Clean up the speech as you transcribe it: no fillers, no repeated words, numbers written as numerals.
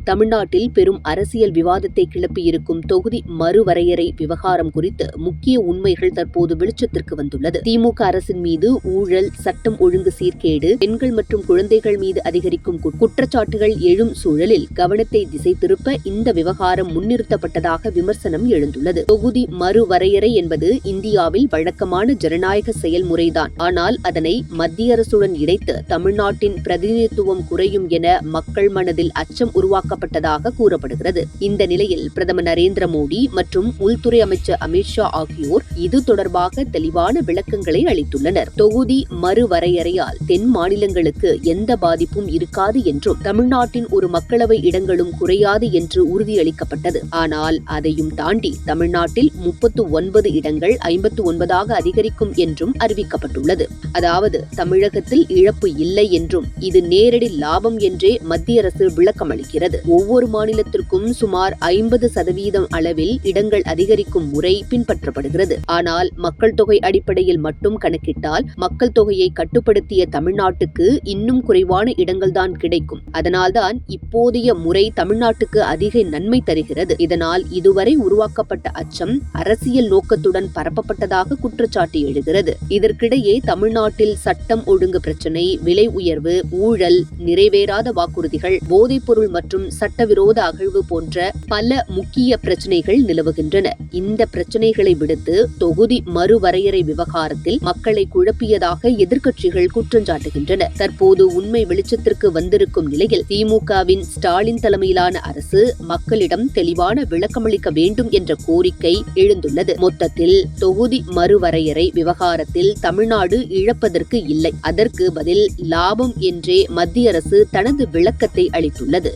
தமிழ்நாட்டில் பெரும் அரசியல் விவாதத்தை கிளப்பியிருக்கும் தொகுதி மறுவரையறை விவகாரம் குறித்து முக்கிய உண்மைகள் தற்போது வெளிச்சத்திற்கு வந்துள்ளது. திமுக அரசின் மீது ஊழல், சட்டம் ஒழுங்கு சீர்கேடு, பெண்கள் மற்றும் குழந்தைகள் மீது அதிகரிக்கும் குற்றச்சாட்டுகள் எழும் சூழலில் கவனத்தை திசை திருப்ப இந்த விவகாரம் முன்னிறுத்தப்பட்டதாக விமர்சனம் எழுந்துள்ளது. தொகுதி மறுவரையறை என்பது இந்தியாவில் வழக்கமான ஜனநாயக செயல்முறைதான். ஆனால் அதனை மத்திய அரசுடன் இணைத்து தமிழ்நாட்டின் பிரதிநிதித்துவம் குறையும் என மக்கள் மனதில் அச்சம் உருவாக்கப்பட்டதாக கூறப்படுகிறது. இந்த நிலையில் பிரதமர் நரேந்திர மோடி மற்றும் உள்துறை அமைச்சர் அமித்ஷா ஆகியோர் இது தொடர்பாக தெளிவான விளக்கங்களை அளித்துள்ளனர். தொகுதி மறுவரையறையால் தென் மாநிலங்களுக்கு எந்த பாதிப்பும் இருக்காது என்றும் தமிழ்நாட்டின் ஒரு மக்களவை இடங்களும் குறையாது என்று உறுதியளிக்கப்பட்டது. ஆனால் அதையும் தாண்டி தமிழ்நாட்டில் 39 இடங்கள் 59ஆக அதிகரிக்கும் என்றும் அறிவிக்கப்பட்டுள்ளது. அதாவது தமிழகத்தில் இழப்பு இல்லை என்றும் இது நேரடி லாபம் என்றே மத்திய அரசு விளக்கம் அளிக்கிறது. ஒவ்வொரு மாநிலத்திற்கும் சுமார் 50% அளவில் இடங்கள் அதிகரிக்கும் முறை பின்பற்றப்படுகிறது. ஆனால் மக்கள் தொகை அடிப்படையில் மட்டும் கணக்கிட்டால் மக்கள் தொகையை கட்டுப்படுத்திய தமிழ்நாட்டுக்கு இன்னும் குறைவான இடங்கள்தான் கிடைக்கும். அதனால்தான் இப்போதைய முறை தமிழ்நாட்டுக்கு அதிக நன்மை தருகிறது. இதனால் இதுவரை உருவாக்கப்பட்ட அச்சம் அரசியல் நோக்கத்துடன் பரப்பப்பட்டதாக குற்றச்சாட்டு எழுகிறது. இதற்கிடையே தமிழ்நாட்டில் சட்டம் ஒழுங்கு பிரச்சினை, விலை உயர்வு, ஊழல், நிறைவேறாத வாக்குறுதிகள், போதைப்பொருள் மற்றும் சட்டவிரோத அகழ்வு போன்ற பல முக்கிய பிரச்சனைகள் நிலவுகின்றன. இந்த பிரச்சனைகளை விடுத்து தொகுதி மறுவரையறை விவகாரத்தில் மக்களை குழப்பியதாக எதிர்க்கட்சிகள் குற்றஞ்சாட்டுகின்றன. தற்போது உண்மை வெளிச்சத்திற்கு வந்திருக்கும் நிலையில் திமுகவின் ஸ்டாலின் தலைமையிலான அரசு மக்களிடம் தெளிவான விளக்கமளிக்க வேண்டும் என்ற கோரிக்கை எழுந்துள்ளது. மொத்தத்தில் தொகுதி மறுவரையறை விவகாரத்தில் தமிழ்நாடு இழப்பதற்கு இல்லை, அதற்கு பதில் லாபம் என்றே மத்திய அரசு தனது விளக்கத்தை அளித்துள்ளது.